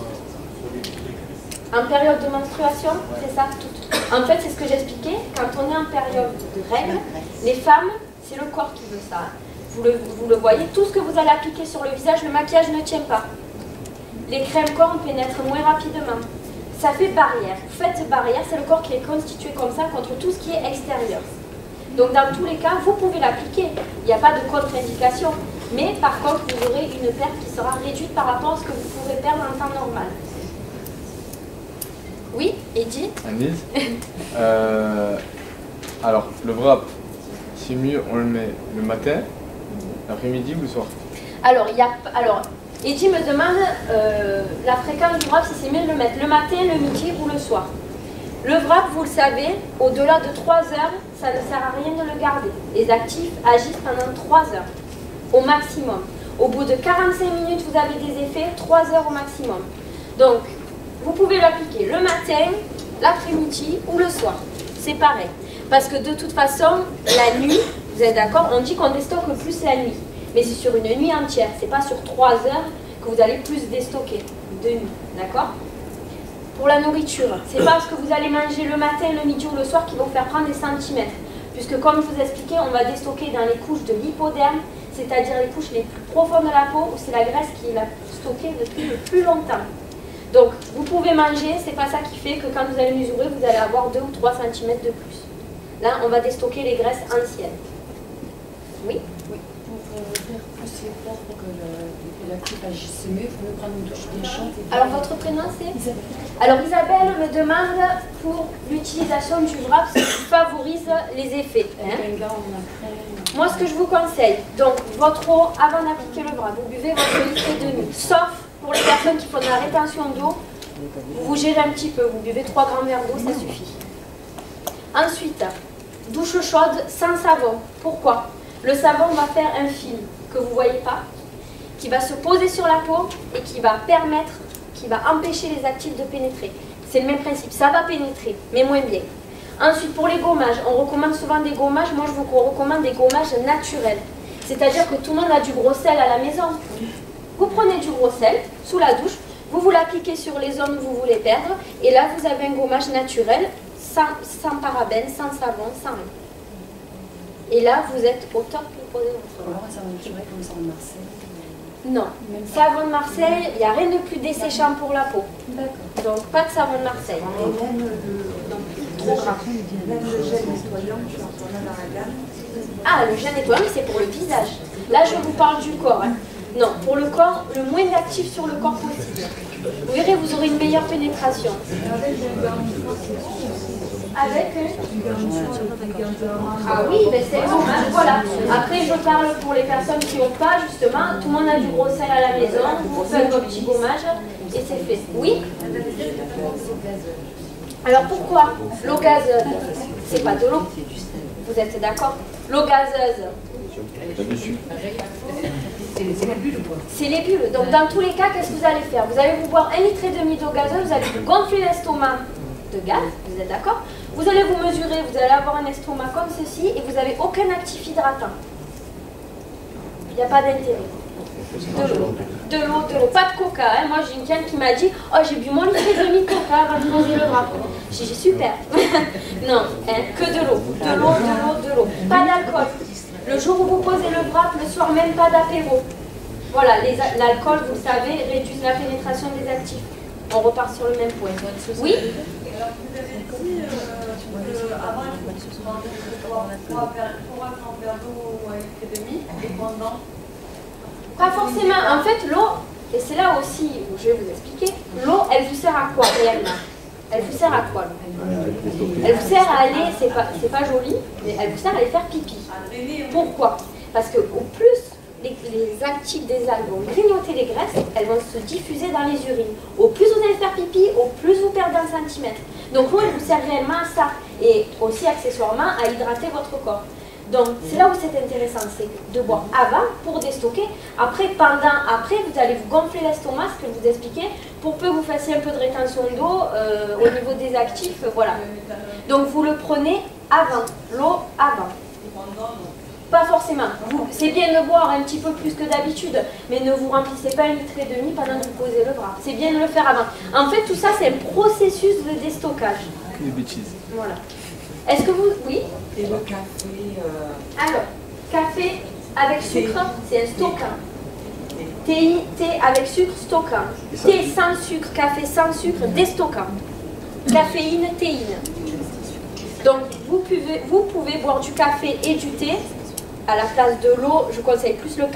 En période de menstruation, c'est ça, toutes. En fait, c'est ce que j'expliquais, quand on est en période de règles, les femmes, c'est le corps qui veut ça. Vous le voyez, tout ce que vous allez appliquer sur le visage, le maquillage ne tient pas. Les crèmes corps pénètrent moins rapidement. Ça fait barrière. Vous faites barrière, c'est le corps qui est constitué comme ça contre tout ce qui est extérieur. Donc dans tous les cas, vous pouvez l'appliquer. Il n'y a pas de contre-indication. Mais par contre, vous aurez une perte qui sera réduite par rapport à ce que vous pourrez perdre en temps normal. Oui, Eddy? Annelise, alors, le VRAP, c'est mieux, on le met le matin, l'après-midi ou le soir? Alors, Eddy me demande la fréquence du VRAP, si c'est mieux de le mettre le matin, le midi ou le soir. Le VRAP, vous le savez, au-delà de 3 heures, ça ne sert à rien de le garder. Les actifs agissent pendant 3 heures, au maximum. Au bout de 45 minutes, vous avez des effets, 3 heures au maximum. Donc, vous pouvez l'appliquer le matin, l'après-midi ou le soir. C'est pareil. Parce que de toute façon, la nuit, vous êtes d'accord, on dit qu'on déstocke plus la nuit. Mais c'est sur une nuit entière, c'est pas sur 3 heures que vous allez plus déstocker de nuit, d'accord? Pour la nourriture, c'est pas parce que vous allez manger le matin, le midi ou le soir qui vont faire prendre des centimètres. Puisque comme je vous expliquais, on va déstocker dans les couches de l'hypoderme, c'est-à-dire les couches les plus profondes de la peau, où c'est la graisse qui est la stockée depuis le plus longtemps. Donc, vous pouvez manger, c'est pas ça qui fait que quand vous allez mesurer, vous allez avoir 2 ou 3 cm de plus. Là, on va déstocker les graisses anciennes. Oui? Oui, pour faire plus l'effort pour que l'actif agisse mieux, il faut mieux prendre une douche bien chaude. Alors, votre prénom, c'est? Isabelle. Alors, Isabelle me demande pour l'utilisation du VRAP, ce qui favorise les effets. Hein? Moi, ce que je vous conseille, donc, votre eau, avant d'appliquer le VRAP, vous buvez votre litre de nuit, sauf pour les personnes qui font de la rétention d'eau, vous gérez un petit peu, vous buvez 3 grands verres d'eau, ça suffit. Ensuite, douche chaude sans savon. Pourquoi? Le savon va faire un film que vous ne voyez pas, qui va se poser sur la peau et qui va permettre, qui va empêcher les actifs de pénétrer. C'est le même principe, ça va pénétrer, mais moins bien. Ensuite, pour les gommages, on recommande souvent des gommages. Moi, je vous recommande des gommages naturels. C'est-à-dire que tout le monde a du gros sel à la maison. Vous prenez du gros sel sous la douche, vous l'appliquez sur les zones où vous voulez perdre, et là, vous avez un gommage naturel, sans parabènes, sans savon, sans rien. Et là, vous êtes au top pour poser votre Alors, un savon naturel comme le savon de Marseille. Non. Savon de Marseille, il n'y a rien de plus desséchant pour la peau. D'accord. Donc, pas de savon de Marseille. Et même trop gras. Même le gel nettoyant, tu en as dans la gamme. Ah, le gel nettoyant, c'est pour le visage. Là, je vous parle du corps. Hein. Non, pour le corps, le moins d'actifs sur le corps possible. Vous verrez, vous aurez une meilleure pénétration. Avec Ah oui, mais c'est bon, hein, voilà. Après, je parle pour les personnes qui n'ont pas, justement, tout le monde a du gros sel à la maison, vous faites vos petits gommages et c'est fait. Oui? Alors pourquoi l'eau gazeuse? C'est pas de l'eau. Vous êtes d'accord? L'eau gazeuse. C'est les bulles. Donc dans tous les cas, qu'est-ce que vous allez faire? Vous allez vous boire 1,5 litre d'eau gazeuse, vous allez vous gonfler l'estomac de gaz, vous êtes d'accord? Vous allez vous mesurer, vous allez avoir un estomac comme ceci et vous n'avez aucun actif hydratant. Il n'y a pas d'intérêt. De l'eau, pas de coca. Hein. Moi j'ai une cliente qui m'a dit « Oh j'ai bu mon litre et demi de coca avant de poser le bras ». J'ai dit « Super ». Non, hein, que de l'eau. Pas d'alcool. Le jour où vous posez le bras, le soir même pas d'apéro. Voilà, l'alcool, vous le savez, réduit la pénétration des actifs. On repart sur le même point. Oui? Alors vous avez dit avant il faut boire 3 verres d'eau à 1,5 litre et pendant? Pas forcément. En fait, l'eau, et c'est là aussi où je vais vous expliquer, l'eau, elle vous sert à quoi réellement? Elle vous sert à quoi l'eau? Elle vous sert à aller, c'est pas joli, mais elle vous sert à aller faire pipi. Pourquoi? Parce que au plus les actifs des algues vont grignoter les graisses, elles vont se diffuser dans les urines. Au plus vous allez faire pipi, au plus vous perdez 1 centimètre. Donc l'eau, elle vous sert réellement à ça. Et aussi accessoirement à hydrater votre corps. Donc c'est là où c'est intéressant, c'est de boire avant pour déstocker. Après, vous allez vous gonfler l'estomac, ce que je vous expliquais, pour peu que vous fassiez un peu de rétention d'eau au niveau des actifs, voilà. Donc vous le prenez avant, l'eau avant. Pas forcément. C'est bien de boire un petit peu plus que d'habitude, mais ne vous remplissez pas 1,5 litre pendant que vous posez le bras. C'est bien de le faire avant. En fait, tout ça, c'est un processus de déstockage. Des bêtises. Voilà. Est-ce que vous... Oui? Et le café Alors, café avec sucre, c'est un stockant. Thé avec sucre, stockant. Thé sans sucre, café sans sucre, déstockant. Caféine, théine. Donc, vous pouvez boire du café et du thé. À la place de l'eau, je conseille plus le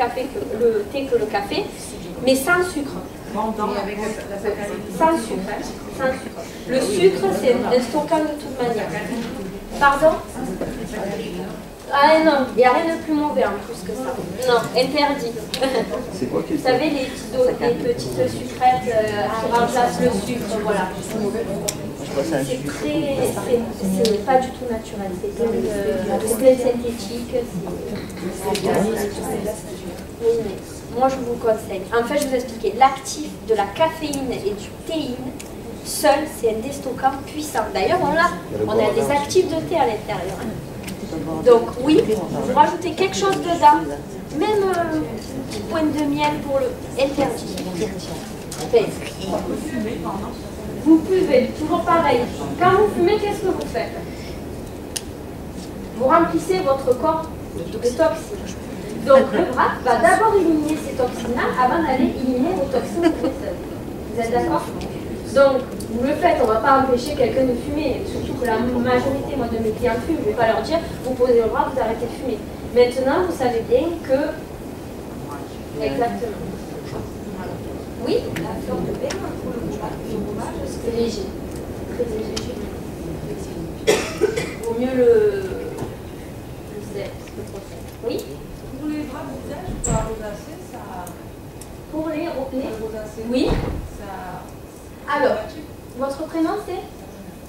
thé que le café, mais sans sucre. Sans sucre, hein, sans sucre. Le sucre, c'est un stockant de toute manière. Pardon? Ah non, il n'y a rien de plus mauvais en plus que ça. Non, interdit. Vous savez, les petites sucrètes qui remplacent le sucre, voilà. C'est pas du tout naturel, c'est plein synthétique. Oui, mais moi je vous conseille. En fait, je vous expliquais, l'actif de la caféine et du théine, seul, c'est un déstockant puissant. D'ailleurs, on a des actifs de thé à l'intérieur. Donc oui, vous rajoutez quelque chose dedans, même une petite pointe de miel pour le interdit. Vous buvez, toujours pareil. Quand vous fumez, qu'est-ce que vous faites? Vous remplissez votre corps de toxines. Donc le bras va d'abord éliminer ces toxines-là avant d'aller éliminer vos toxines de vaisselle. Vous êtes d'accord? Donc vous le faites, on ne va pas empêcher quelqu'un de fumer, surtout que la majorité de mes clients fument, je ne vais pas leur dire, vous posez le bras, vous arrêtez de fumer. Maintenant, vous savez bien que... Exactement. Oui? La fleur de bain pour le gommage, c'est léger. Très léger. Vaut mieux le sel. Oui? Pour les bras de visage, pour la rosacée, ça Pour les oui. Alors, votre prénom c'est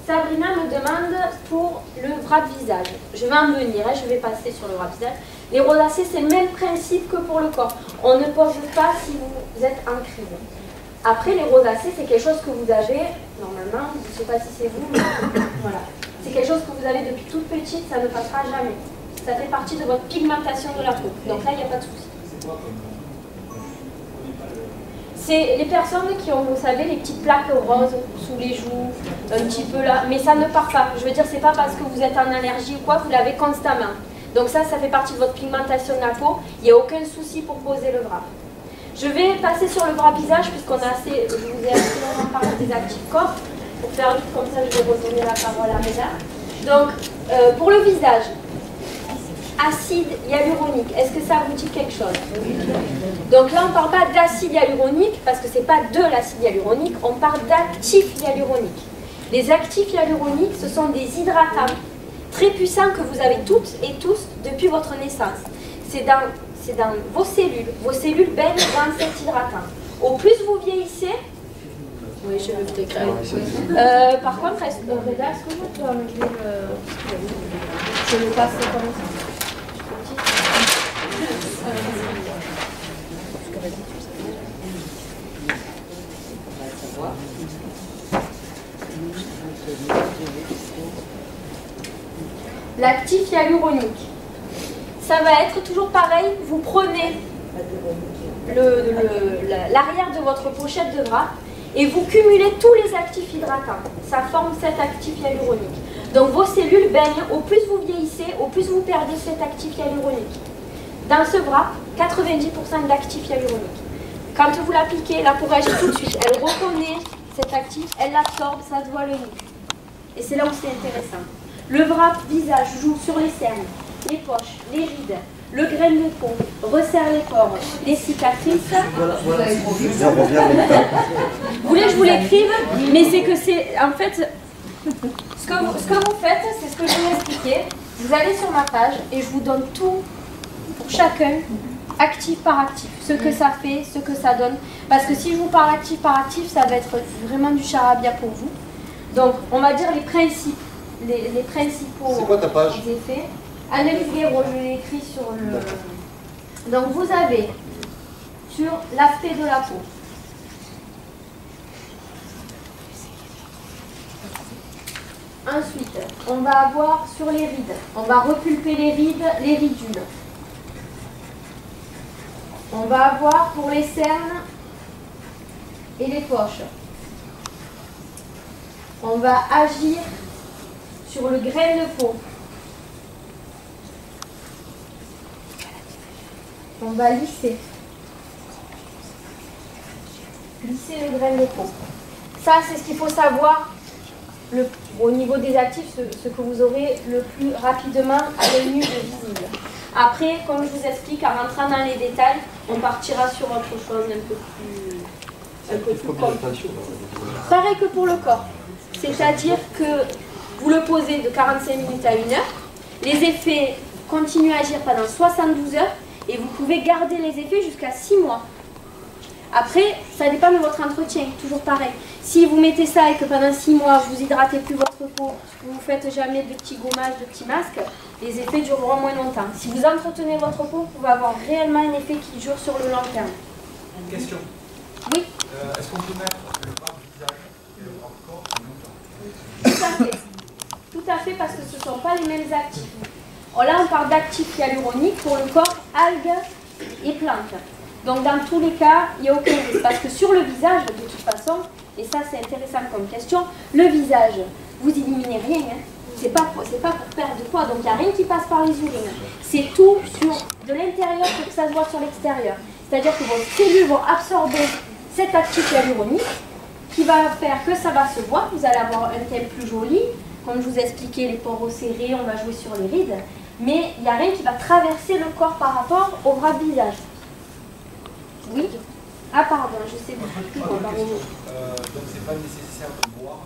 Sabrina me demande pour le wrap visage. Je vais en venir, je vais passer sur le wrap visage. Les rosacées, c'est le même principe que pour le corps. On ne pose pas si vous êtes en crise. Après, les rosacées, c'est quelque chose que vous avez, normalement, je ne sais pas si c'est vous, mais voilà. C'est quelque chose que vous avez depuis toute petite, ça ne passera jamais. Ça fait partie de votre pigmentation de la peau. Donc là, il n'y a pas de souci. C'est les personnes qui ont, vous savez, les petites plaques roses sous les joues, un petit peu là, mais ça ne part pas. Je veux dire, c'est pas parce que vous êtes en allergie ou quoi, vous l'avez constamment. Donc ça fait partie de votre pigmentation de la peau. Il n'y a aucun souci pour poser le wrap. Je vais passer sur le wrap visage, puisqu'on a assez, je vous ai assez longuement parlé des actifs corps. Pour faire vite comme ça, je vais redonner la parole à Réna. Donc, pour le visage, acide hyaluronique, est-ce que ça vous dit quelque chose? Donc là, on ne parle pas d'acide hyaluronique, parce que ce n'est pas de l'acide hyaluronique, on parle d'actifs hyaluroniques. Les actifs hyaluroniques, ce sont des hydratants très puissants que vous avez toutes et tous depuis votre naissance. C'est dans vos cellules baignent dans cet hydratant. Au plus vous vieillissez, oui, je vais vous décrire. Par contre, est-ce que je peux enlever le... Je le passe comme ça. L'actif hyaluronique, ça va être toujours pareil, vous prenez l'arrière de votre pochette de wrap et vous cumulez tous les actifs hydratants. Ça forme cet actif hyaluronique. Donc vos cellules baignent, au plus vous vieillissez, au plus vous perdez cet actif hyaluronique. Dans ce wrap, 90% d'actif hyaluronique. Quand vous l'appliquez, la peau réagit tout de suite. Elle reconnaît cet actif, elle l'absorbe, ça se voit le nez. Et c'est là où c'est intéressant. Le wrap visage joue sur les cernes, les poches, les rides, le grain de peau, resserre les pores, les cicatrices. Vous voulez que je vous l'écrive? Mais c'est que c'est, en fait, ce que vous faites, c'est ce que je vais expliquer. Vous allez sur ma page et je vous donne tout pour chacun, actif par actif, ce que ça fait, ce que ça donne. Parce que si je vous parle actif par actif, ça va être vraiment du charabia pour vous. Donc, on va dire les principes, les principaux c'est quoi ta page? effets. Analyse Guéraud, je l'ai écrit sur le... Donc, vous avez sur l'aspect de la peau. Ensuite, on va avoir sur les rides. On va repulper les ridules. On va avoir pour les cernes et les poches. On va agir sur le grain de peau. On va lisser. Lisser le grain de peau. Ça, c'est ce qu'il faut savoir au niveau des actifs, ce que vous aurez le plus rapidement à l'œil nu visible. Après, comme je vous explique, en rentrant dans les détails, on partira sur autre chose un peu plus compliqué. Pareil que pour le corps. C'est-à-dire que vous le posez de 45 minutes à 1 heure. Les effets continuent à agir pendant 72 heures et vous pouvez garder les effets jusqu'à 6 mois. Après, ça dépend de votre entretien, toujours pareil. Si vous mettez ça et que pendant 6 mois, vous hydratez plus votre peau, vous ne faites jamais de petits gommages, de petits masques, les effets dureront moins longtemps. Si vous entretenez votre peau, vous pouvez avoir réellement un effet qui dure sur le long terme. Une question. Oui. Est-ce qu'on peut mettre le wrap visage et le wrap corps en même temps? Tout à fait. Tout à fait, parce que ce ne sont pas les mêmes actifs. Alors là, on parle d'actifs hyaluroniques pour le corps, algues et plantes. Donc dans tous les cas, il n'y a aucun risque. Parce que sur le visage, de toute façon, et ça c'est intéressant comme question, le visage, vous éliminez rien. Hein. C'est pas pour perdre de poids, donc il n'y a rien qui passe par les urines. C'est tout sur de l'intérieur pour que ça se voit sur l'extérieur. C'est-à-dire que vos cellules vont absorber cet actif hyaluronique qui va faire que ça va se voir. Vous allez avoir un teint plus joli. Comme je vous ai expliqué, les pores serrés, on va jouer sur les rides. Mais il n'y a rien qui va traverser le corps par rapport au wrap visage. Oui. Ah pardon, je sais plus. Donc c'est pas nécessaire de boire?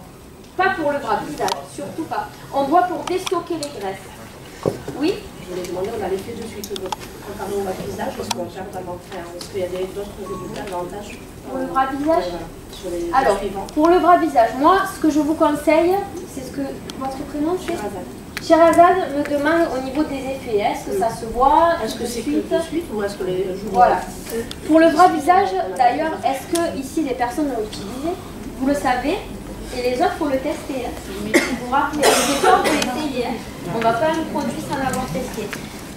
Pas pour le wrap visage, surtout pas. On boit pour déstocker les graisses. Oui. Je voulais demander, on avait fait de suite comparé au visage, est-ce qu'on perd vraiment faire? Est-ce qu'il y a d'autres résultats davantage pour le bras visage? Sur les Alors, suivants. pour le bras visage, moi, ce que je vous conseille, c'est ce que votre prénom c'est Sherazade. Sherazade me demande au niveau des effets. Est-ce que ça se voit? Est-ce que c'est que de suite ou est-ce que les jours... Voilà. Pour le bras visage, d'ailleurs, est-ce que ici les personnes l'ont utilisé? Vous le savez. Et les autres, il faut le tester. Vous vous rappelez, les efforts, il faut essayer. On ne va pas un produit sans l'avoir testé.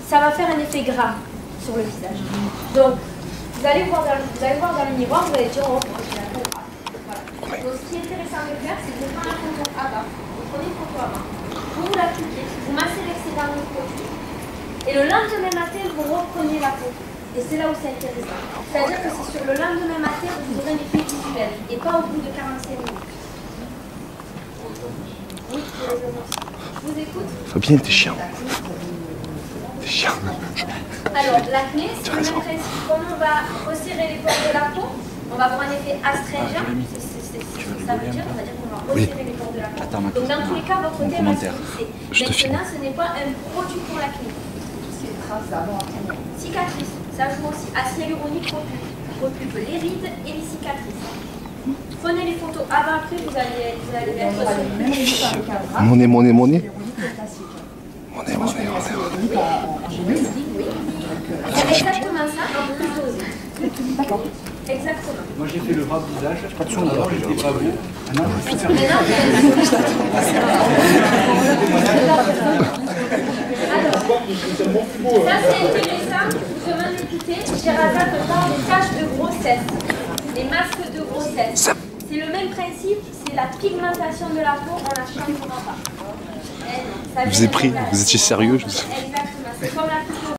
Ça va faire un effet gras sur le visage. Donc, vous allez voir dans le miroir, vous allez dire, oh, j'ai la peau grasse. Voilà. Donc, ce qui est intéressant de faire, c'est de prendre la photo avant. Vous prenez une photo avant. Vous l'appliquez, vous massez l'excédent du produit. Et le lendemain matin, vous reprenez la peau. Et c'est là où c'est intéressant. C'est-à-dire que c'est sur le lendemain matin que vous aurez un effet visuel. Et pas au bout de 45 minutes. Oui, je vous écoute. Fabien, t'es chiant. T'es chiant. Alors, l'acné, c'est le même principe. Comme on va resserrer les pores de la peau, on va avoir un effet astringent. C'est ce que ça veut dire. On va dire qu'on va resserrer les pores de la peau. Donc, dans tous les cas, votre thème est fixé. Maintenant, ce n'est pas un produit pour l'acné. C'est une trace d'avant après. Cicatrice, ça joue aussi. Acide hyaluronique repulpe les rides et les cicatrices. Prenez les photos avant-après, vous allez être sur. Mon nez. Oui. C'est exactement ça, en plus dosé. D'accord. Exactement. Moi j'ai fait le bras visage, pas de son avant j'étais pas beau. Maintenant je suis Mais non, alors, ça c'est intéressant, vous demandez d'écouter. Sherazade parle des taches de grossesse, les masques de grossesse. C'est le même principe, c'est la pigmentation de la peau, on la changera pas. Je vous ai pris, vous étiez sérieux? Exactement, c'est comme la